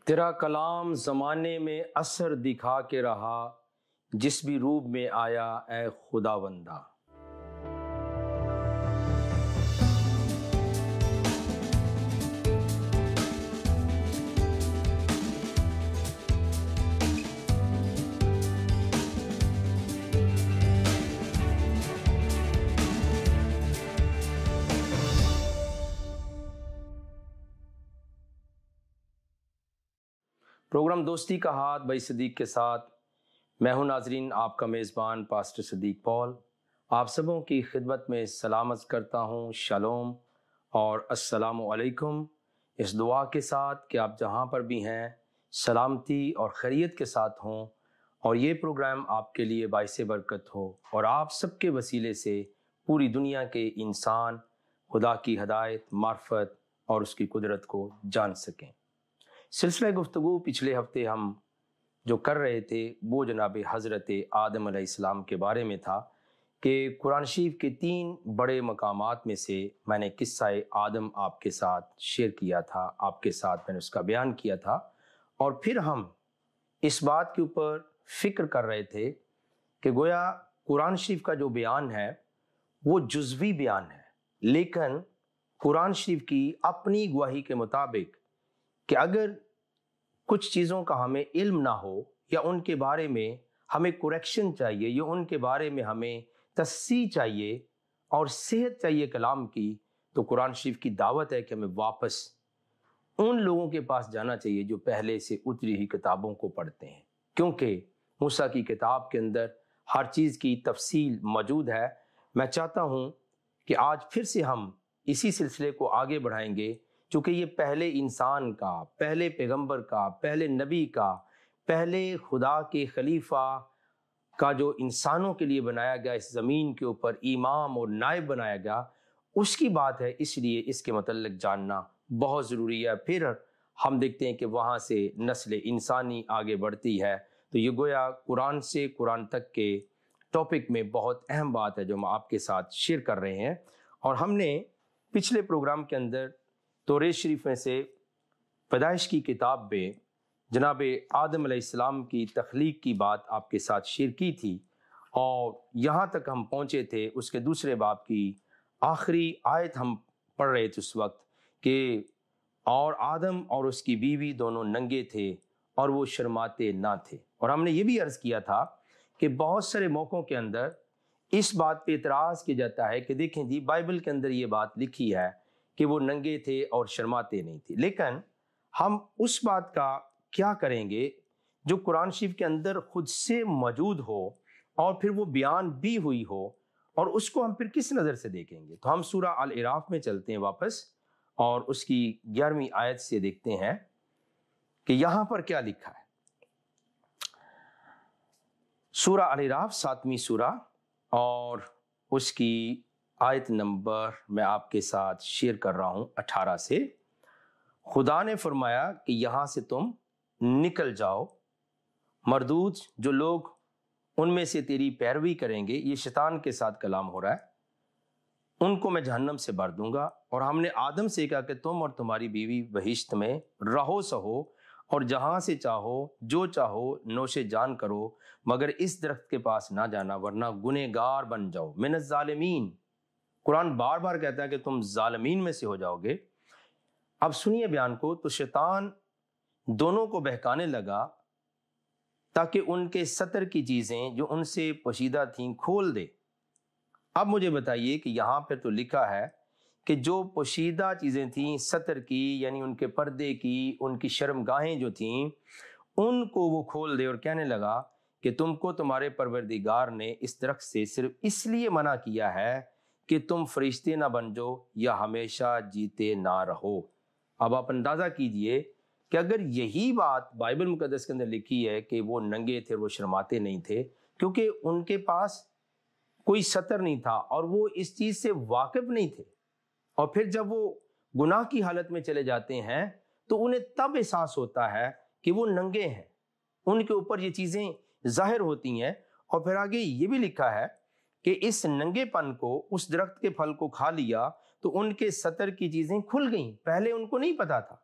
تیرا کلام زمانے میں اثر دکھا کے رہا، جس بھی روپ میں آیا اے خداوندہ۔ پروگرام دوستی کا ہاتھ بھائی صدیق کے ساتھ میں ہوں ناظرین آپ کا میزبان پاسٹر صدیق پال۔ آپ سبوں کی خدمت میں سلامت کرتا ہوں، شالوم اور السلام علیکم، اس دعا کے ساتھ کہ آپ جہاں پر بھی ہیں سلامتی اور خیریت کے ساتھ ہوں، اور یہ پروگرام آپ کے لیے باعث برکت ہو اور آپ سب کے وسیلے سے پوری دنیا کے انسان خدا کی ہدایت، معرفت اور اس کی قدرت کو جان سکیں۔ سلسلہ گفتگو پچھلے ہفتے ہم جو کر رہے تھے وہ جناب حضرت آدم علیہ السلام کے بارے میں تھا کہ قرآن شریف کے 3 بڑے مقامات میں سے میں نے قصہ آدم آپ کے ساتھ شیئر کیا تھا، آپ کے ساتھ میں نے اس کا بیان کیا تھا، اور پھر ہم اس بات کے اوپر فکر کر رہے تھے کہ گویا قرآن شریف کا جو بیان ہے وہ جزوی بیان ہے، لیکن قرآن شریف کی اپنی گواہی کے مطابق کہ اگر کچھ چیزوں کا ہمیں علم نہ ہو یا ان کے بارے میں ہمیں کریکشن چاہیے یا ان کے بارے میں ہمیں تصحیح چاہیے اور صحت چاہیے کلام کی، تو قرآن شریف کی دعوت ہے کہ ہمیں واپس ان لوگوں کے پاس جانا چاہیے جو پہلے سے اتری ہوئی کتابوں کو پڑھتے ہیں، کیونکہ موسیٰ کی کتاب کے اندر ہر چیز کی تفصیل موجود ہے۔ میں چاہتا ہوں کہ آج پھر سے ہم اسی سلسلے کو آگے بڑھائیں گے، چونکہ یہ پہلے انسان کا، پہلے پیغمبر کا، پہلے نبی کا، پہلے خدا کے خلیفہ کا جو انسانوں کے لیے بنایا گیا، اس زمین کے اوپر امام اور نائب بنایا گیا، اس کی بات ہے، اس لیے اس کے متعلق جاننا بہت ضروری ہے۔ پھر ہم دیکھتے ہیں کہ وہاں سے نسل انسانی آگے بڑھتی ہے، تو یہ گویا قرآن سے قرآن تک کے ٹاپک میں بہت اہم بات ہے جو ہم آپ کے ساتھ شیئر کر رہے ہیں۔ اور ہم نے پچھلے پروگرام کے اندر توریت شریف میں سے پیدائش کی کتاب میں جناب آدم علیہ السلام کی تخلیق کی بات آپ کے ساتھ شیئر کی تھی، اور یہاں تک ہم پہنچے تھے اس کے دوسرے باب کی آخری آیت ہم پڑھ رہے تھے اس وقت کہ اور آدم اور اس کی بیوی دونوں ننگے تھے اور وہ شرماتے نہ تھے۔ اور ہم نے یہ بھی عرض کیا تھا کہ بہت سارے موقعوں کے اندر اس بات پہ اعتراض کیا جاتا ہے کہ دیکھیں جی بائبل کے اندر یہ بات لکھی ہے کہ وہ ننگے تھے اور شرماتے نہیں تھے، لیکن ہم اس بات کا کیا کریں گے جو قرآن شریف کے اندر خود سے موجود ہو اور پھر وہ بیان بھی ہوئی ہو، اور اس کو ہم پھر کس نظر سے دیکھیں گے؟ تو ہم سورہ الاعراف میں چلتے ہیں واپس اور اس کی 11ویں آیت سے دیکھتے ہیں کہ یہاں پر کیا لکھا ہے۔ سورہ الاعراف 7ویں سورہ اور اس کی آیت نمبر میں آپ کے ساتھ شیئر کر رہا ہوں 18 سے۔ خدا نے فرمایا کہ یہاں سے تم نکل جاؤ، مردود جو لوگ ان میں سے تیری پیروی کریں گے، یہ شیطان کے ساتھ کلام ہو رہا ہے، ان کو میں جہنم سے بھر دوں گا۔ اور ہم نے آدم سے کہا کہ تم اور تمہاری بیوی بہشت میں رہو سہو اور جہاں سے چاہو جو چاہو نوش جان کرو، مگر اس درخت کے پاس نہ جانا ورنہ گنہگار بن جاؤ، من الظالمین۔ قرآن بار بار کہتا ہے کہ تم ظالمین میں سے ہو جاؤ گے۔ اب سنیے بیان کو۔ تو شیطان دونوں کو بہکانے لگا تاکہ ان کے ستر کی چیزیں جو ان سے پوشیدہ تھیں کھول دے۔ اب مجھے بتائیے کہ یہاں پہ تو لکھا ہے کہ جو پوشیدہ چیزیں تھیں ستر کی، یعنی ان کے پردے کی، ان کی شرمگاہیں جو تھیں، ان کو وہ کھول دے، اور کہنے لگا کہ تم کو تمہارے پروردگار نے اس درخت سے صرف اس لیے منع کیا ہے کہ تم فرشتے نہ بن جاؤ یا ہمیشہ جیتے نہ رہو۔ اب آپ اندازہ کیجئے کہ اگر یہی بات بائبل مقدس کے اندر لکھی ہے کہ وہ ننگے تھے، وہ شرماتے نہیں تھے، کیونکہ ان کے پاس کوئی ستر نہیں تھا اور وہ اس چیز سے واقف نہیں تھے، اور پھر جب وہ گناہ کی حالت میں چلے جاتے ہیں تو انہیں تب احساس ہوتا ہے کہ وہ ننگے ہیں، ان کے اوپر یہ چیزیں ظاہر ہوتی ہیں۔ اور پھر آگے یہ بھی لکھا ہے کہ اس ننگے پن کو، اس درخت کے پھل کو کھا لیا تو ان کے ستر کی چیزیں کھل گئیں، پہلے ان کو نہیں پتا تھا۔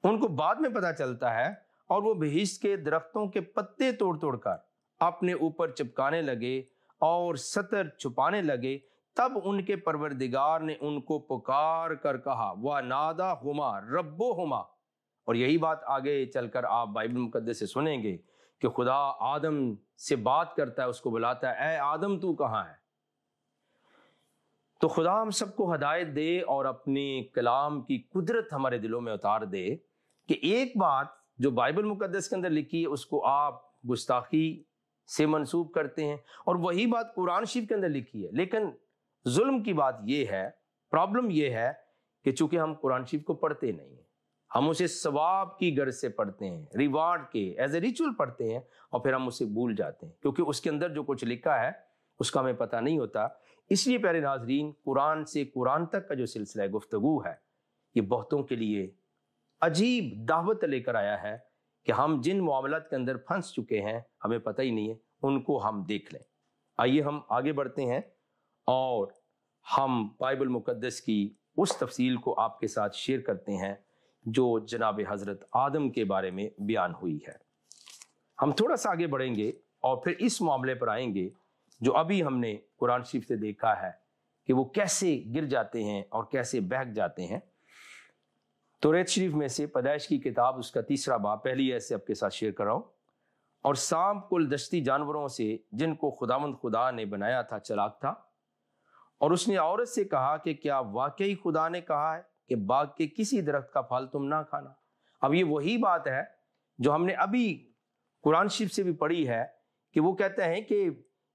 ان کو بعد میں پتہ چلتا ہے اور وہ بہشت کے درختوں کے پتے توڑ توڑ کر اپنے اوپر چپکانے لگے اور ستر چھپانے لگے۔ تب ان کے پروردگار نے ان کو پکار کر کہا وَنَادَاهُمَا رَبُّهُمَا، اور یہی بات آگے چل کر آپ بائبل مقدس سے سنیں گے کہ خدا آدم سے بات کرتا ہے، اس کو بلاتا ہے، اے آدم تو کہاں ہے؟ تو خدا ہم سب کو ہدایت دے اور اپنے کلام کی قدرت ہمارے دلوں میں اتار دے کہ ایک بات جو بائبل مقدس کے اندر لکھی ہے اس کو آپ گستاخی سے منسوب کرتے ہیں، اور وہی بات قرآن شریف کے اندر لکھی ہے، لیکن ظلم کی بات یہ ہے، پرابلم یہ ہے کہ چونکہ ہم قرآن شریف کو پڑھتے نہیں ہیں، ہم اسے ثواب کی غرض سے پڑھتے ہیں، ریوارڈ کے ایز اے ریچول پڑھتے ہیں، اور پھر ہم اسے بھول جاتے ہیں کیونکہ اس کے اندر جو کچھ لکھا ہے اس کا ہمیں پتہ نہیں ہوتا۔ اس لیے پیارے ناظرین، قرآن سے قرآن تک کا جو سلسلہ گفتگو ہے یہ بہتوں کے لیے عجیب دعوت لے کر آیا ہے کہ ہم جن معاملات کے اندر پھنس چکے ہیں ہمیں پتہ ہی نہیں ہے، ان کو ہم دیکھ لیں۔ آئیے ہم آگے بڑھتے ہیں اور ہم بائبل مقدس کی اس تفصیل کو آپ کے ساتھ شیئر کرتے ہیں جو جناب حضرت آدم کے بارے میں بیان ہوئی ہے۔ ہم تھوڑا سا آگے بڑھیں گے اور پھر اس معاملے پر آئیں گے جو ابھی ہم نے قرآن شریف سے دیکھا ہے کہ وہ کیسے گر جاتے ہیں اور کیسے بہک جاتے ہیں۔ توریت شریف میں سے پیدائش کی کتاب اس کا 3 باب پہلی ایسے آپ کے ساتھ شیئر کر رہا ہوں۔ اور سانپ کل دشتی جانوروں سے جن کو خداوند خدا نے بنایا تھا چلاک تھا، اور اس نے عورت سے کہا کہ کیا واقعی خدا نے کہا ہے کہ باغ کے کسی درخت کا پھل تم نہ کھانا؟ اب یہ وہی بات ہے جو ہم نے ابھی قرآن شریف سے بھی پڑھی ہے کہ وہ کہتے ہیں کہ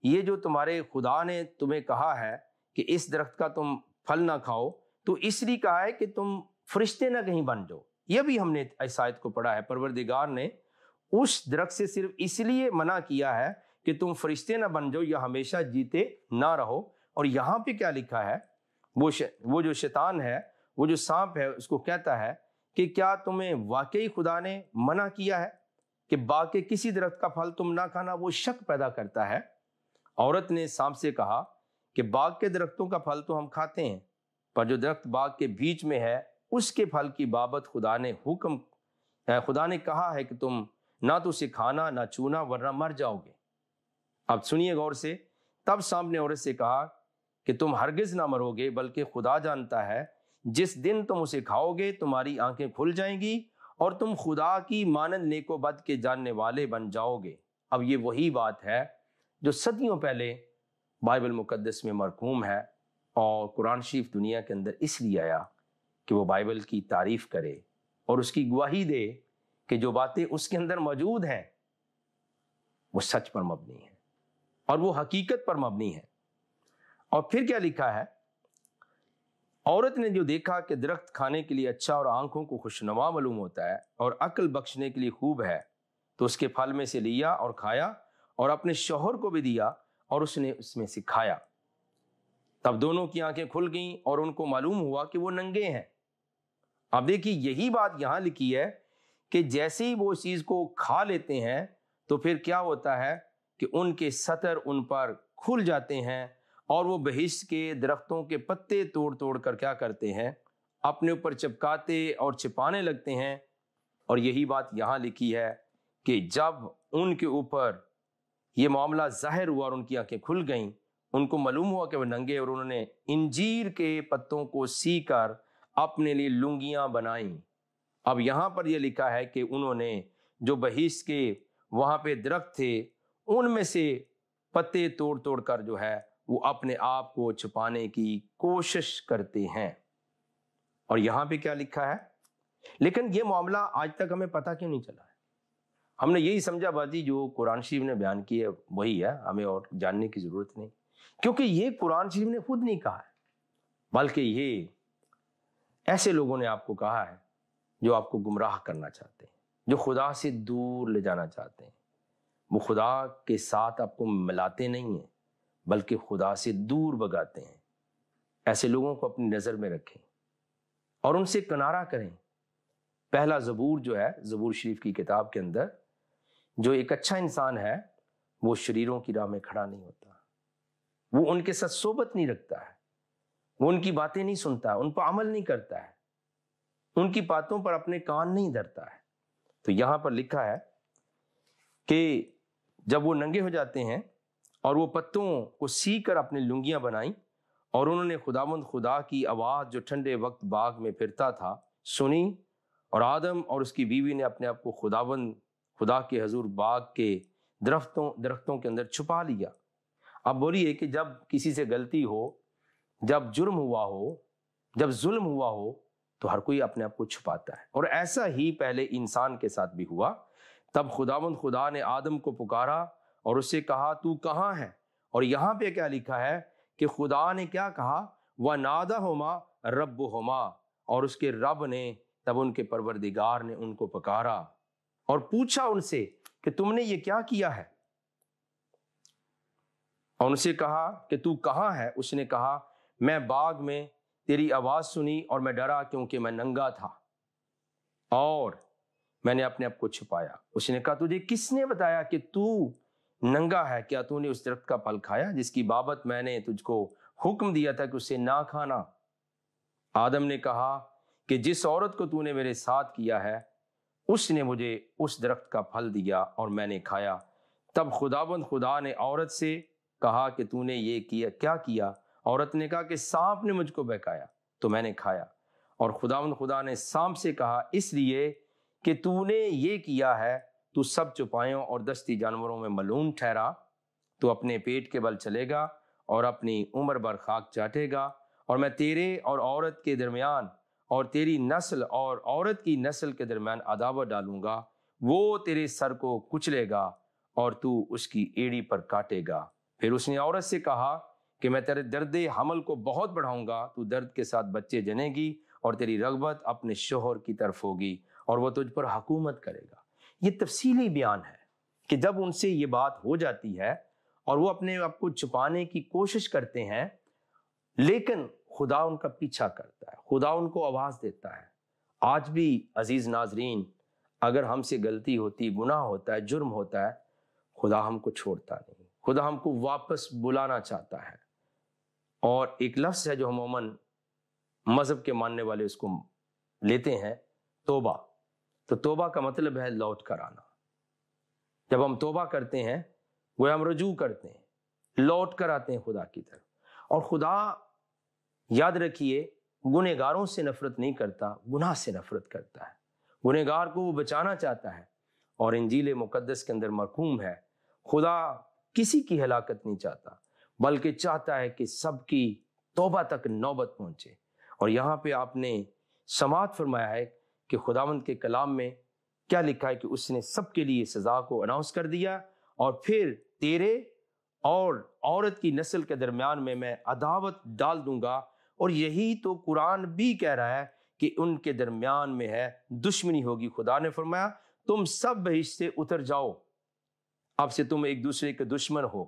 یہ جو تمہارے خدا نے تمہیں کہا ہے کہ اس درخت کا تم پھل نہ کھاؤ، تو اس لیے کہا ہے کہ تم فرشتے نہ کہیں بن جاؤ۔ یہ بھی ہم نے اس آیت کو پڑھا ہے، پروردگار نے اس درخت سے صرف اس لیے منع کیا ہے کہ تم فرشتے نہ بن جاؤ یا ہمیشہ جیتے نہ رہو۔ اور یہاں پہ کیا لکھا ہے، وہ جو شیطان ہے، وہ جو سانپ ہے، اس کو کہتا ہے کہ کیا تمہیں واقعی خدا نے منع کیا ہے کہ باغ کے کسی درخت کا پھل تم نہ کھانا؟ وہ شک پیدا کرتا ہے۔ عورت نے سانپ سے کہا کہ باغ کے درختوں کا پھل تو ہم کھاتے ہیں، پر جو درخت باغ کے بیچ میں ہے اس کے پھل کی بابت خدا نے کہا ہے کہ تم نہ تو اسے کھانا نہ چونا ورنہ مر جاؤ گے۔ اب سنیے غور سے، تب سانپ نے عورت سے کہا کہ تم ہرگز نہ مرو گے، بلکہ خدا جانتا ہے جس دن تم اسے کھاؤ گے تمہاری آنکھیں کھل جائیں گی اور تم خدا کی مانند نیک و بد کے جاننے والے بن جاؤ گے۔ اب یہ وہی بات ہے جو صدیوں پہلے بائبل مقدس میں مرقوم ہے، اور قرآن شریف دنیا کے اندر اس لیے آیا کہ وہ بائبل کی تعریف کرے اور اس کی گواہی دے کہ جو باتیں اس کے اندر موجود ہیں وہ سچ پر مبنی ہیں اور وہ حقیقت پر مبنی ہے۔ اور پھر کیا لکھا ہے، عورت نے جو دیکھا کہ درخت کھانے کے لیے اچھا اور آنکھوں کو خوشنما معلوم ہوتا ہے اور عقل بخشنے کے لیے خوب ہے، تو اس کے پھل میں سے لیا اور کھایا اور اپنے شوہر کو بھی دیا اور اس نے اس میں سے کھایا۔ تب دونوں کی آنکھیں کھل گئیں اور ان کو معلوم ہوا کہ وہ ننگے ہیں۔ اب دیکھیے یہی بات یہاں لکھی ہے کہ جیسے ہی وہ اس چیز کو کھا لیتے ہیں تو پھر کیا ہوتا ہے کہ ان کے ستر ان پر کھل جاتے ہیں اور وہ بہشت کے درختوں کے پتے توڑ توڑ کر کیا کرتے ہیں، اپنے اوپر چپکاتے اور چھپانے لگتے ہیں۔ اور یہی بات یہاں لکھی ہے کہ جب ان کے اوپر یہ معاملہ ظاہر ہوا اور ان کی آنکھیں کھل گئیں، ان کو معلوم ہوا کہ وہ ننگے، اور انہوں نے انجیر کے پتوں کو سی کر اپنے لیے لنگیاں بنائیں۔ اب یہاں پر یہ لکھا ہے کہ انہوں نے جو بہشت کے وہاں پہ درخت تھے ان میں سے پتے توڑ توڑ کر جو ہے وہ اپنے آپ کو چھپانے کی کوشش کرتے ہیں۔ اور یہاں پہ کیا لکھا ہے، لیکن یہ معاملہ آج تک ہمیں پتہ کیوں نہیں چلا ہے؟ ہم نے یہی سمجھا بازی جو قرآن شریف نے بیان کی ہے وہی ہے، ہمیں اور جاننے کی ضرورت نہیں، کیونکہ یہ قرآن شریف نے خود نہیں کہا ہے، بلکہ یہ ایسے لوگوں نے آپ کو کہا ہے جو آپ کو گمراہ کرنا چاہتے ہیں، جو خدا سے دور لے جانا چاہتے ہیں۔ وہ خدا کے ساتھ آپ کو ملاتے نہیں ہیں بلکہ خدا سے دور بھگاتے ہیں۔ ایسے لوگوں کو اپنی نظر میں رکھیں اور ان سے کنارہ کریں۔ پہلا زبور جو ہے، زبور شریف کی کتاب کے اندر، جو ایک اچھا انسان ہے وہ شریروں کی راہ میں کھڑا نہیں ہوتا، وہ ان کے ساتھ صحبت نہیں رکھتا ہے، وہ ان کی باتیں نہیں سنتا، ان پر عمل نہیں کرتا ہے۔ ان کی باتوں پر اپنے کان نہیں دھرتا ہے۔ تو یہاں پر لکھا ہے کہ جب وہ ننگے ہو جاتے ہیں اور وہ پتوں کو سی کر اپنی لنگیاں بنائیں، اور انہوں نے خداوند خدا کی آواز جو ٹھنڈے وقت باغ میں پھرتا تھا سنی، اور آدم اور اس کی بیوی نے اپنے آپ کو خداوند خدا کے حضور باغ کے درختوں کے اندر چھپا لیا۔ اب بولیے کہ جب کسی سے غلطی ہو، جب جرم ہوا ہو، جب ظلم ہوا ہو، تو ہر کوئی اپنے آپ کو چھپاتا ہے، اور ایسا ہی پہلے انسان کے ساتھ بھی ہوا۔ تب خداوند خدا نے آدم کو پکارا اور اس سے کہا تو کہاں ہے؟ اور یہاں پہ کیا لکھا ہے کہ خدا نے کیا کہا؟ وَنَادَهُمَا رَبُّهُمَا، اور اس کے رب نے، تب ان کے پروردگار نے ان کو پکارا اور پوچھا ان سے کہ تم نے یہ کیا کیا ہے؟ اور ان سے کہا کہ تو کہاں ہے؟ اس نے کہا میں باغ میں تیری آواز سنی اور میں ڈرا کیونکہ میں ننگا تھا اور میں نے اپنے آپ کو چھپایا۔ اس نے کہا تجھے کس نے بتایا کہ تو ننگا ہے؟ کیا تو نے اس درخت کا پھل کھایا جس کی بابت میں نے تجھ کو حکم دیا تھا کہ اسے نہ کھانا؟ آدم نے کہا کہ جس عورت کو تو نے میرے ساتھ کیا ہے اس نے مجھے اس درخت کا پھل دیا اور میں نے کھایا۔ تب خداوند خدا نے عورت سے کہا کہ تو نے یہ کیا کیا؟ عورت نے کہا کہ سانپ نے مجھ کو بہکایا تو میں نے کھایا۔ اور خداوند خدا نے سانپ سے کہا اس لیے کہ تو نے یہ کیا ہے تو سب چوپایوں اور دستی جانوروں میں ملعون ٹھہرا، تو اپنے پیٹ کے بل چلے گا اور اپنی عمر بھر خاک چاٹے گا، اور میں تیرے اور عورت کے درمیان اور تیری نسل اور عورت کی نسل کے درمیان عداوت ڈالوں گا، وہ تیرے سر کو کچلے گا اور تو اس کی ایڑی پر کاٹے گا۔ پھر اس نے عورت سے کہا کہ میں تیرے درد حمل کو بہت بڑھاؤں گا، تو درد کے ساتھ بچے جنے گی اور تیری رغبت اپنے شوہر کی طرف ہوگی اور وہ تجھ پر حکومت کرے گا۔ یہ تفصیلی بیان ہے کہ جب ان سے یہ بات ہو جاتی ہے اور وہ اپنے آپ کو چھپانے کی کوشش کرتے ہیں، لیکن خدا ان کا پیچھا کرتا ہے، خدا ان کو آواز دیتا ہے۔ آج بھی عزیز ناظرین، اگر ہم سے غلطی ہوتی، گناہ ہوتا ہے، جرم ہوتا ہے، خدا ہم کو چھوڑتا نہیں، خدا ہم کو واپس بلانا چاہتا ہے۔ اور ایک لفظ ہے جو عموماً مذہب کے ماننے والے اس کو لیتے ہیں، توبہ۔ تو توبہ کا مطلب ہے لوٹ کر آنا۔ جب ہم توبہ کرتے ہیں وہ ہم رجوع کرتے ہیں، لوٹ کر آتے ہیں خدا کی طرف۔ اور خدا یاد رکھیے گنہگاروں سے نفرت نہیں کرتا، گناہ سے نفرت کرتا ہے۔ گنہگار کو وہ بچانا چاہتا ہے، اور انجیل مقدس کے اندر مرقوم ہے خدا کسی کی ہلاکت نہیں چاہتا، بلکہ چاہتا ہے کہ سب کی توبہ تک نوبت پہنچے۔ اور یہاں پہ آپ نے سماعت فرمایا ہے کہ خداوند کے کلام میں کیا لکھا ہے کہ اس نے سب کے لیے سزا کو اناؤنس کر دیا، اور پھر تیرے اور عورت کی نسل کے درمیان میں عداوت ڈال دوں گا۔ اور یہی تو قرآن بھی کہہ رہا ہے کہ ان کے درمیان میں ہے دشمنی ہوگی۔ خدا نے فرمایا تم سب بہشت سے اتر جاؤ، اب سے تم ایک دوسرے کے دشمن ہو،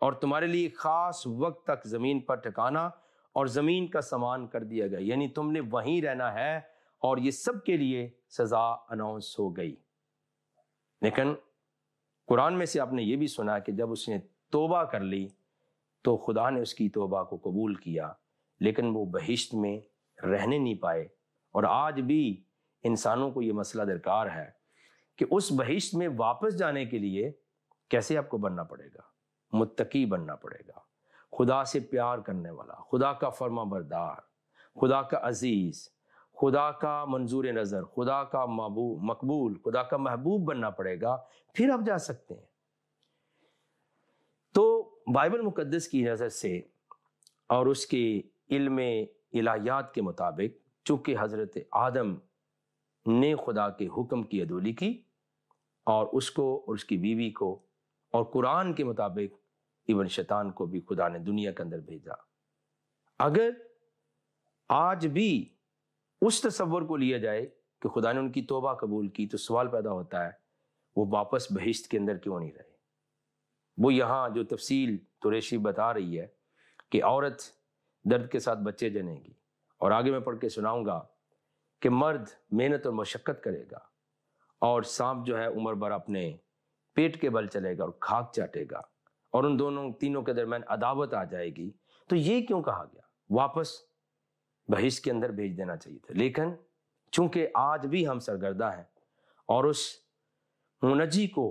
اور تمہارے لیے خاص وقت تک زمین پر ٹھکانا اور زمین کا سامان کر دیا گیا، یعنی تم نے وہیں رہنا ہے، اور یہ سب کے لیے سزا اناؤنس ہو گئی۔ لیکن قرآن میں سے آپ نے یہ بھی سنا کہ جب اس نے توبہ کر لی تو خدا نے اس کی توبہ کو قبول کیا، لیکن وہ بہشت میں رہنے نہیں پائے۔ اور آج بھی انسانوں کو یہ مسئلہ درکار ہے کہ اس بہشت میں واپس جانے کے لیے کیسے آپ کو بننا پڑے گا؟ متقی بننا پڑے گا، خدا سے پیار کرنے والا، خدا کا فرما بردار، خدا کا عزیز، خدا کا منظور نظر، خدا کا مقبول، خدا کا محبوب بننا پڑے گا، پھر آپ جا سکتے ہیں۔ تو بائبل مقدس کی نظر سے اور اس کے علم الہیات کے مطابق، چونکہ حضرت آدم نے خدا کے حکم کی عدولی کی، اور اس کو اور اس کی بیوی کو، اور قرآن کے مطابق ایون شیطان کو بھی خدا نے دنیا کے اندر بھیجا۔ اگر آج بھی اس تصور کو لیا جائے کہ خدا نے ان کی توبہ قبول کی، تو سوال پیدا ہوتا ہے وہ واپس بہشت کے اندر کیوں نہیں رہے؟ وہ یہاں جو تفصیل قریشی بتا رہی ہے کہ عورت درد کے ساتھ بچے جنے گی، اور آگے میں پڑھ کے سناؤں گا کہ مرد محنت اور مشقت کرے گا، اور سانپ جو ہے عمر بھر اپنے پیٹ کے بل چلے گا اور خاک چاٹے گا، اور ان تینوں کے درمیان عداوت آ جائے گی۔ تو یہ کیوں کہا گیا؟ واپس بہشت کے اندر بھیج دینا چاہیے تھا۔ لیکن چونکہ آج بھی ہم سرگردہ ہیں، اور اس منجی کو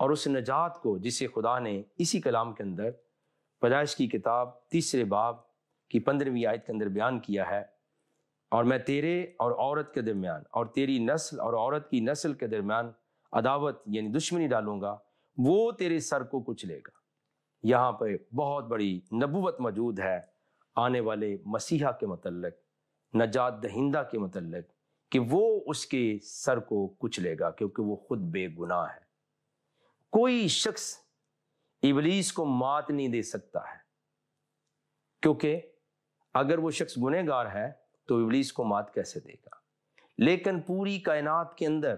اور اس نجات کو جسے خدا نے اسی کلام کے اندر پیدائش کی کتاب 3 باب کی 15ویں آیت کے اندر بیان کیا ہے، اور میں تیرے اور عورت کے درمیان اور تیری نسل اور عورت کی نسل کے درمیان عداوت یعنی دشمنی ڈالوں گا، وہ تیرے سر کو کچلے گا۔ یہاں پہ بہت بڑی نبوت موجود ہے آنے والے مسیحا کے متعلق، نجات دہندہ کے متعلق، کہ وہ اس کے سر کو کچلے گا کیونکہ وہ خود بے گناہ ہے۔ کوئی شخص ابلیس کو مات نہیں دے سکتا ہے، کیونکہ اگر وہ شخص گنہگار ہے تو ابلیس کو مات کیسے دے گا؟ لیکن پوری کائنات کے اندر،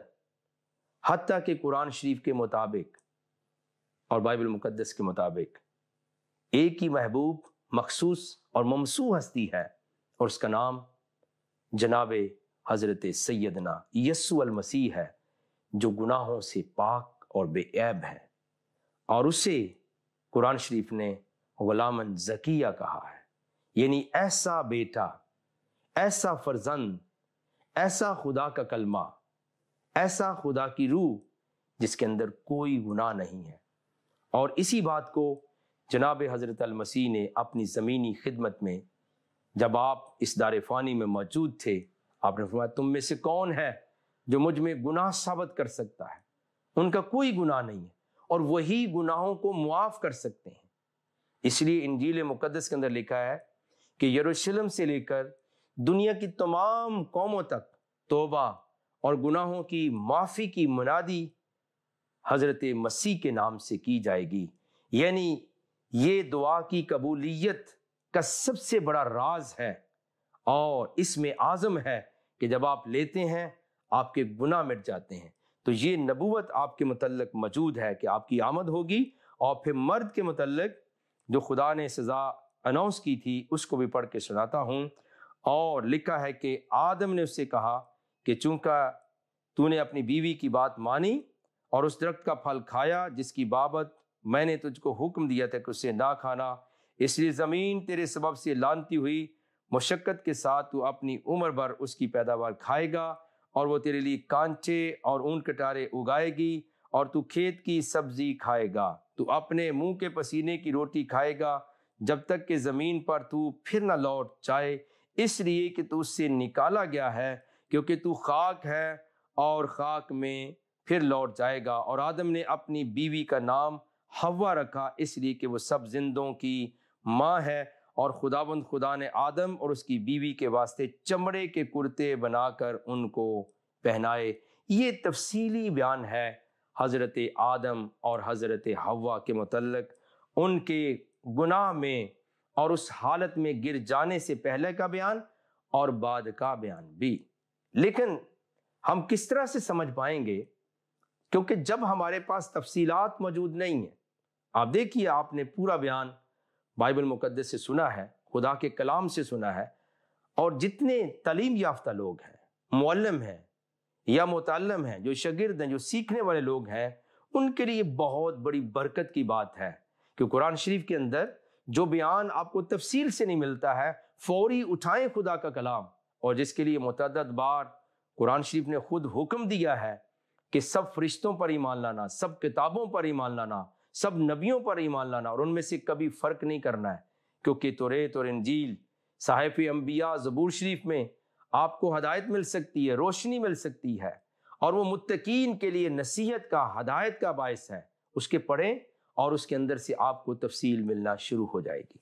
حتیٰ کہ قرآن شریف کے مطابق اور بائبل مقدس کے مطابق، ایک ہی محبوب، مخصوص اور ممسوح ہستی ہے، اور اس کا نام جناب حضرت سیدنا یسوع المسیح ہے، جو گناہوں سے پاک اور بے عیب ہے، اور اسے قرآن شریف نے غلامن زکیہ کہا ہے، یعنی ایسا بیٹا، ایسا فرزند، ایسا خدا کا کلمہ، ایسا خدا کی روح جس کے اندر کوئی گناہ نہیں ہے۔ اور اسی بات کو جناب حضرت المسیح نے اپنی زمینی خدمت میں، جب آپ اس دار فانی میں موجود تھے، آپ نے فرمایا تم میں سے کون ہے جو مجھ میں گناہ ثابت کر سکتا ہے؟ ان کا کوئی گناہ نہیں ہے، اور وہی گناہوں کو معاف کر سکتے ہیں۔ اس لیے انجیل مقدس کے اندر لکھا ہے کہ یروشلم سے لے کر دنیا کی تمام قوموں تک توبہ اور گناہوں کی معافی کی منادی حضرت مسیح کے نام سے کی جائے گی۔ یعنی یہ دعا کی قبولیت کا سب سے بڑا راز ہے، اور اس میں اعظم ہے کہ جب آپ لیتے ہیں آپ کے گناہ مٹ جاتے ہیں۔ تو یہ نبوت آپ کے متعلق موجود ہے کہ آپ کی آمد ہوگی۔ اور پھر مرد کے متعلق جو خدا نے سزا اناؤنس کی تھی اس کو بھی پڑھ کے سناتا ہوں، اور لکھا ہے کہ آدم نے اس سے کہا کہ چونکہ تو نے اپنی بیوی کی بات مانی اور اس درخت کا پھل کھایا جس کی بابت میں نے تجھ کو حکم دیا تھا کہ اسے نہ کھانا، اس لیے زمین تیرے سبب سے لعنتی ہوئی، مشقت کے ساتھ تو اپنی عمر بھر اس کی پیداوار کھائے گا، اور وہ تیرے لیے کانچے اور اون کٹارے اگائے گی، اور تو کھیت کی سبزی کھائے گا، تو اپنے منہ کے پسینے کی روٹی کھائے گا جب تک کہ زمین پر تو پھر نہ لوٹ جائے، اس لیے کہ تو اس سے نکالا گیا ہے، کیونکہ تو خاک ہے اور خاک میں پھر لوٹ جائے گا۔ اور آدم نے اپنی بیوی کا نام حوا رکھا، اس لیے کہ وہ سب زندوں کی ماں ہے، اور خداوند خدا نے آدم اور اس کی بیوی کے واسطے چمڑے کے کرتے بنا کر ان کو پہنائے۔ یہ تفصیلی بیان ہے حضرت آدم اور حضرت حوا کے متعلق، ان کے گناہ میں اور اس حالت میں گر جانے سے پہلے کا بیان اور بعد کا بیان بھی۔ لیکن ہم کس طرح سے سمجھ پائیں گے؟ کیونکہ جب ہمارے پاس تفصیلات موجود نہیں ہیں، آپ دیکھیے، آپ نے پورا بیان بائبل مقدس سے سنا ہے، خدا کے کلام سے سنا ہے، اور جتنے تعلیم یافتہ لوگ ہیں، معلم ہیں یا متعلم ہیں، جو شاگرد ہیں، جو سیکھنے والے لوگ ہیں، ان کے لیے بہت بڑی برکت کی بات ہے کہ قرآن شریف کے اندر جو بیان آپ کو تفصیل سے نہیں ملتا ہے، فوری اٹھائیں خدا کا کلام، اور جس کے لیے متعدد بار قرآن شریف نے خود حکم دیا ہے کہ سب فرشتوں پر ایمان لانا، سب کتابوں پر ایمان لانا، سب نبیوں پر ایمان لانا، اور ان میں سے کبھی فرق نہیں کرنا ہے، کیونکہ توریت اور انجیل، صحائف انبیاء، زبور شریف میں آپ کو ہدایت مل سکتی ہے، روشنی مل سکتی ہے، اور وہ متقین کے لیے نصیحت کا، ہدایت کا باعث ہے۔ اس کے پڑھیں اور اس کے اندر سے آپ کو تفصیل ملنا شروع ہو جائے گی۔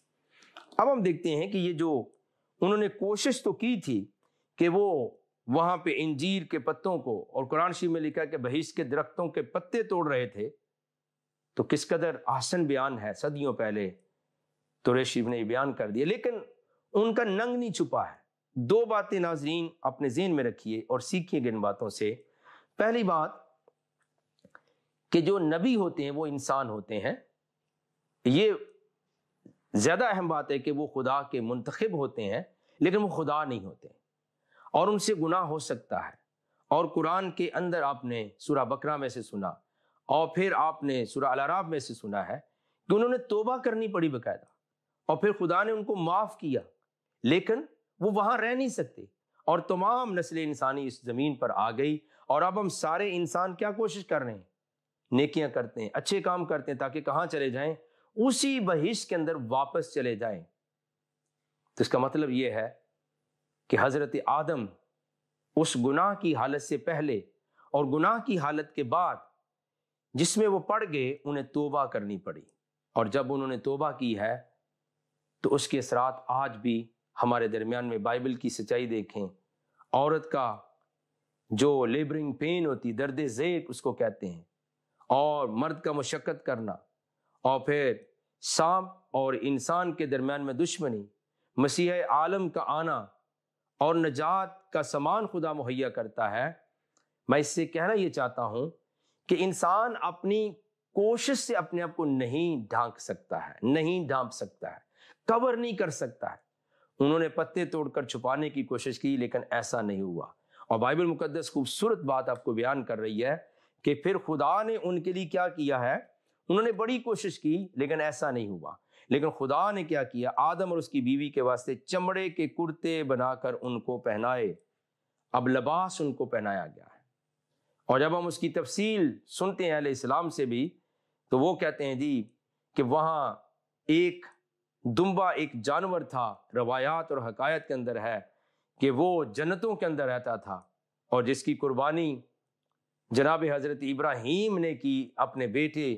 اب ہم دیکھتے ہیں کہ یہ جو انہوں نے کوشش تو کی تھی کہ وہ وہاں پہ انجیر کے پتوں کو، اور قرآن شریف میں لکھا کہ بہشت کے درختوں کے پتے توڑ رہے تھے، تو کس قدر احسن بیان ہے، صدیوں پہلے توریت شریف نے یہ بیان کر دیا، لیکن ان کا ننگ نہیں چھپا ہے۔ دو باتیں ناظرین اپنے ذہن میں رکھیے اور سیکھیے گا ان باتوں سے۔ پہلی بات کہ جو نبی ہوتے ہیں وہ انسان ہوتے ہیں، یہ زیادہ اہم بات ہے کہ وہ خدا کے منتخب ہوتے ہیں، لیکن وہ خدا نہیں ہوتے، اور ان سے گناہ ہو سکتا ہے۔ اور قرآن کے اندر آپ نے سورہ بقرہ میں سے سنا، اور پھر آپ نے سورہ الاعراف میں سے سنا ہے کہ انہوں نے توبہ کرنی پڑی باقاعدہ، اور پھر خدا نے ان کو معاف کیا، لیکن وہ وہاں رہ نہیں سکتے، اور تمام نسل انسانی اس زمین پر آ گئی، اور اب ہم سارے انسان کیا کوشش کر رہے ہیں؟ نیکیاں کرتے ہیں، اچھے کام کرتے ہیں، تاکہ کہاں چلے جائیں؟ اسی بہشت کے اندر واپس چلے جائیں۔ تو اس کا مطلب یہ ہے کہ حضرت آدم اس گناہ کی حالت سے پہلے اور گناہ کی حالت کے بعد جس میں وہ پڑ گئے، انہیں توبہ کرنی پڑی، اور جب انہوں نے توبہ کی ہے تو اس کے اثرات آج بھی ہمارے درمیان میں بائبل کی سچائی دیکھیں۔ عورت کا جو لیبرنگ پین ہوتی، درد ذیق اس کو کہتے ہیں، اور مرد کا مشقت کرنا، اور پھر سانپ اور انسان کے درمیان میں دشمنی، مسیح عالم کا آنا اور نجات کا سامان خدا مہیا کرتا ہے۔ میں اس سے کہنا یہ چاہتا ہوں کہ انسان اپنی کوشش سے اپنے آپ کو نہیں ڈھانک سکتا ہے، نہیں ڈھانپ سکتا ہے، کور نہیں کر سکتا ہے۔ انہوں نے پتے توڑ کر چھپانے کی کوشش کی، لیکن ایسا نہیں ہوا۔ اور بائبل مقدس خوبصورت بات آپ کو بیان کر رہی ہے کہ پھر خدا نے ان کے لیے کیا کیا ہے؟ انہوں نے بڑی کوشش کی لیکن ایسا نہیں ہوا، لیکن خدا نے کیا کیا؟ آدم اور اس کی بیوی کے واسطے چمڑے کے کرتے بنا کر ان کو پہنائے۔ اب لباس ان کو پہنایا گیا ہے، اور جب ہم اس کی تفصیل سنتے ہیں اہل اسلام سے بھی، تو وہ کہتے ہیں جی کہ وہاں ایک دمبا، ایک جانور تھا، روایات اور حکایت کے اندر ہے کہ وہ جنتوں کے اندر رہتا تھا، اور جس کی قربانی جناب حضرت ابراہیم نے کی اپنے بیٹے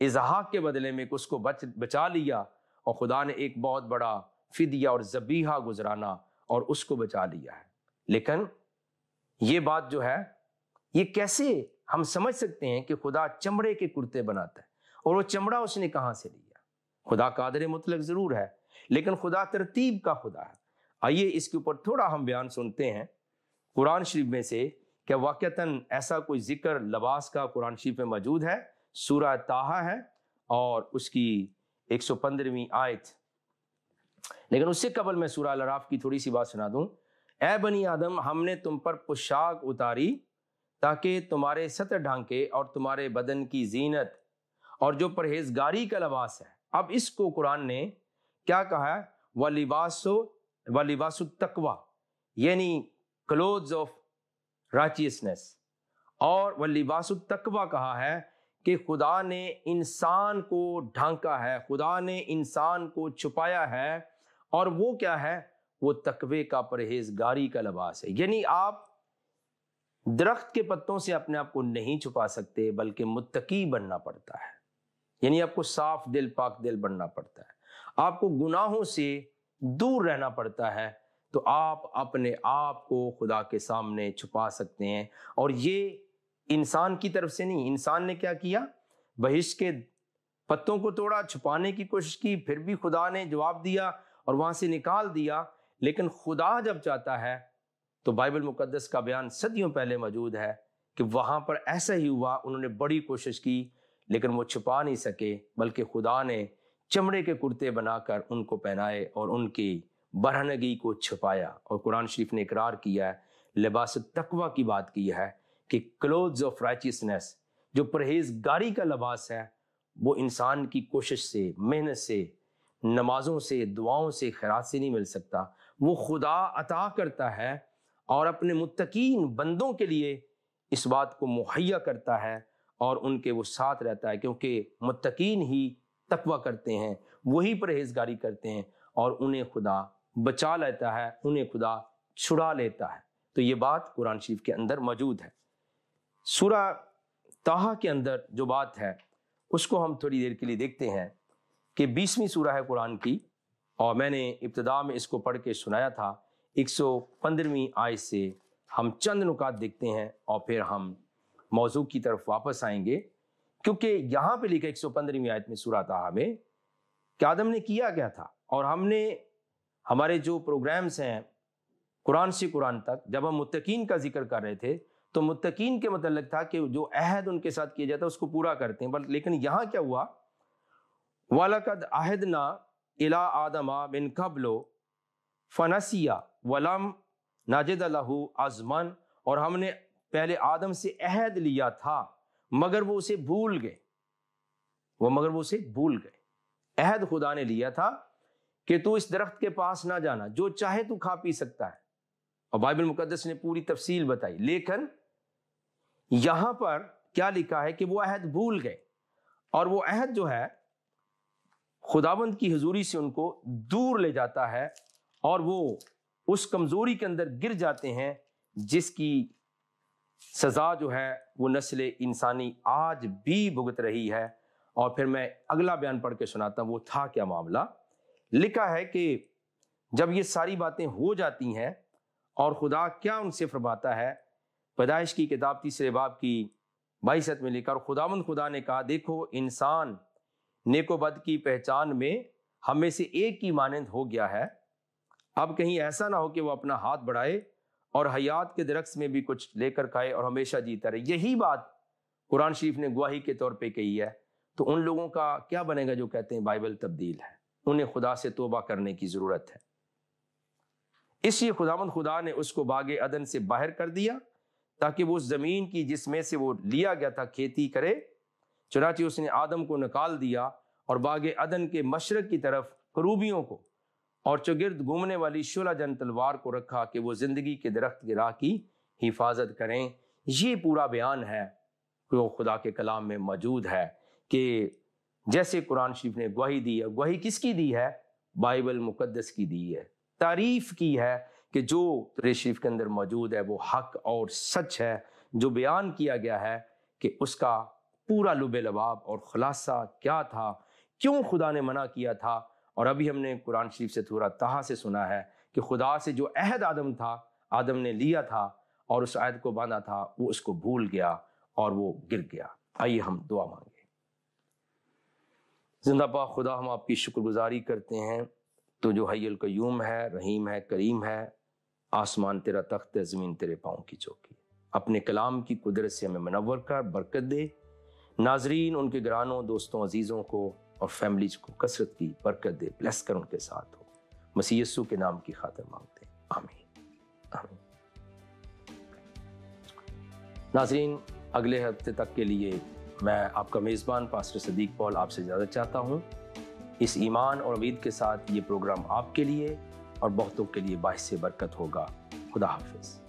اسحاق کے بدلے میں، اس کو بچا لیا، اور خدا نے ایک بہت بڑا فدیہ اور ذبیحہ گزرانا اور اس کو بچا لیا ہے۔ لیکن یہ بات جو ہے، یہ کیسے ہم سمجھ سکتے ہیں کہ خدا چمڑے کے کرتے بناتا ہے؟ اور وہ چمڑا اس نے کہاں سے لیا؟ خدا قادر مطلق ضرور ہے، لیکن خدا ترتیب کا خدا ہے۔ آئیے اس کے اوپر تھوڑا ہم بیان سنتے ہیں قرآن شریف میں سے، کہ واقعتاً ایسا کوئی ذکر لباس کا قرآن شریف میں موجود ہے۔ سورہ طٰہٰ ہے اور اس کی 115ویں آیت۔ لیکن اس سے قبل میں سورہ الاعراف کی تھوڑی سی بات سنا دوں۔ اے بنی آدم، ہم نے تم پر پوشاک اتاری تاکہ تمہارے سطر ڈھانکے اور تمہارے بدن کی زینت اور جو پرہیزگاری کا لباس ہے۔ اب اس کو قرآن نے کیا کہا ہے؟ وَلِبَاسُ التَّقْوَىٰ، یعنی کلوتھز آف رائچیسنس، اور وَلِبَاسُ التَّقْوَىٰ کہا ہے کہ خدا نے انسان کو ڈھانکا ہے، خدا نے انسان کو چھپایا ہے، اور وہ کیا ہے؟ وہ تقوی کا، پرہیزگاری کا لباس ہے۔ یعنی آپ درخت کے پتوں سے اپنے آپ کو نہیں چھپا سکتے، بلکہ متقی بننا پڑتا ہے۔ یعنی آپ کو صاف دل، پاک دل بننا پڑتا ہے، آپ کو گناہوں سے دور رہنا پڑتا ہے، تو آپ اپنے آپ کو خدا کے سامنے چھپا سکتے ہیں۔ اور یہ انسان کی طرف سے نہیں، انسان نے کیا کیا؟ بہشت کے پتوں کو توڑا، چھپانے کی کوشش کی، پھر بھی خدا نے جواب دیا اور وہاں سے نکال دیا۔ لیکن خدا جب چاہتا ہے تو بائبل مقدس کا بیان صدیوں پہلے موجود ہے کہ وہاں پر ایسا ہی ہوا، انہوں نے بڑی کوشش کی لیکن وہ چھپا نہیں سکے، بلکہ خدا نے چمڑے کے کرتے بنا کر ان کو پہنائے اور ان کی برہنگی کو چھپایا۔ اور قرآن شریف نے اقرار کیا ہے، لباس التقویٰ کی بات کی ہے کہ کلوتھز آف رائچیسنس، جو پرہیزگاری کا لباس ہے، وہ انسان کی کوشش سے، محنت سے، نمازوں سے، دعاؤں سے، خیرات سے نہیں مل سکتا۔ وہ خدا عطا کرتا ہے اور اپنے متقین بندوں کے لیے اس بات کو مہیا کرتا ہے اور ان کے وہ ساتھ رہتا ہے، کیونکہ متقین ہی تقویٰ کرتے ہیں، وہی پرہیزگاری کرتے ہیں، اور انہیں خدا بچا لیتا ہے، انہیں خدا چھڑا لیتا ہے۔ تو یہ بات قرآن شریف کے اندر موجود ہے۔ سورہ طٰہٰ کے اندر جو بات ہے اس کو ہم تھوڑی دیر کے لیے دیکھتے ہیں کہ 20ویں سورہ ہے قرآن کی، اور میں نے ابتدا میں اس کو پڑھ کے سنایا تھا۔ 115ویں آیت سے ہم چند نکات دیکھتے ہیں اور پھر ہم موضوع کی طرف واپس آئیں گے، کیونکہ یہاں پہ لکھا 115ویں آیت میں سورہ طٰہٰ میں کہ آدم نے کیا کیا تھا۔ اور ہم نے ہمارے جو پروگرامز ہیں قرآن سے قرآن تک، جب ہم متقین کا ذکر کر رہے تھے تو متقین کے متعلق تھا کہ جو عہد ان کے ساتھ کیا جاتا ہے اس کو پورا کرتے ہیں، لیکن یہاں کیا ہوا؟ وَلَقَدْ عَهِدْنَا إِلَىٰ آدَمَ مِن قَبْلُ فَنَسِيَ وَلَمْ نَجِدَ لَهُ عَزْمًا، اور ہم نے پہلے آدم سے عہد لیا تھا مگر وہ اسے بھول گئے، عہد خدا نے لیا تھا کہ تو اس درخت کے پاس نہ جانا، جو چاہے تو کھا پی سکتا ہے، اور بائبل مقدس نے پوری تفصیل بتائی، لیکن یہاں پر کیا لکھا ہے کہ وہ عہد بھول گئے، اور وہ عہد جو ہے خداوند کی حضوری سے ان کو دور لے جاتا ہے، اور وہ اس کمزوری کے اندر گر جاتے ہیں جس کی سزا جو ہے وہ نسل انسانی آج بھی بھگت رہی ہے۔ اور پھر میں اگلا بیان پڑھ کے سناتا ہوں وہ تھا کیا معاملہ۔ لکھا ہے کہ جب یہ ساری باتیں ہو جاتی ہیں اور خدا کیا ان سے فرماتا ہے، پیدائش کی کتاب 3 باب کی 22 میں لکھا، اور خداوند خدا نے کہا، دیکھو انسان نیک و بد کی پہچان میں ہم میں سے ایک کی مانند ہو گیا ہے، اب کہیں ایسا نہ ہو کہ وہ اپنا ہاتھ بڑھائے اور حیات کے درخت میں بھی کچھ لے کر کھائے اور ہمیشہ جیتا رہے۔ یہی بات قرآن شریف نے گواہی کے طور پہ کہی ہے۔ تو ان لوگوں کا کیا بنے گا جو کہتے ہیں بائبل تبدیل ہے؟ انہیں خدا سے توبہ کرنے کی ضرورت ہے۔ اس لیے خداوند خدا نے اس کو باغ عدن سے باہر کر دیا تاکہ وہ اس زمین کی جس میں سے وہ لیا گیا تھا کھیتی کرے۔ چنانچہ اس نے آدم کو نکال دیا اور باغ عدن کے مشرق کی طرف کروبیوں کو اور چگرد گھومنے والی شعلہ جن تلوار کو رکھا کہ وہ زندگی کے درخت کی راہ کی حفاظت کریں۔ یہ پورا بیان ہے جو خدا کے کلام میں موجود ہے کہ جیسے قرآن شریف نے گواہی دی ہے، گواہی کس کی دی ہے؟ بائبل مقدس کی دی ہے، تعریف کی ہے کہ جو قرآن شریف کے اندر موجود ہے وہ حق اور سچ ہے، جو بیان کیا گیا ہے کہ اس کا پورا لب لباب اور خلاصہ کیا تھا، کیوں خدا نے منع کیا تھا۔ اور ابھی ہم نے قرآن شریف سے تھوڑا تہا سے سنا ہے کہ خدا سے جو عہد آدم نے لیا تھا اور اس عہد کو باندھا تھا، وہ اس کو بھول گیا اور وہ گر گیا۔ آئیے ہم دعا مانگیں۔ زندہ پاک خدا، ہم آپ کی شکر گزاری کرتے ہیں، تو جو حی القیوم ہے، رحیم ہے، کریم ہے، آسمان تیرا تخت ہے، زمین تیرے پاؤں کی چوکی۔ اپنے کلام کی قدرت سے ہمیں منور کر برکت دے، ناظرین ان کے گرانوں، دوستوں، عزیزوں کو اور فیملیز کو کثرت کی برکت دے، بلیس کر ان کے ساتھ ہو، مسیح یسوع کے نام کی خاطر مانگتے ہیں، آمین آمین۔ ناظرین، اگلے ہفتے تک کے لیے میں آپ کا میزبان پاسٹر صدیق پال آپ سے اجازت چاہتا ہوں، اس ایمان اور امید کے ساتھ یہ پروگرام آپ کے لیے اور بہتوں کے لیے باعث برکت ہوگا۔ خدا حافظ۔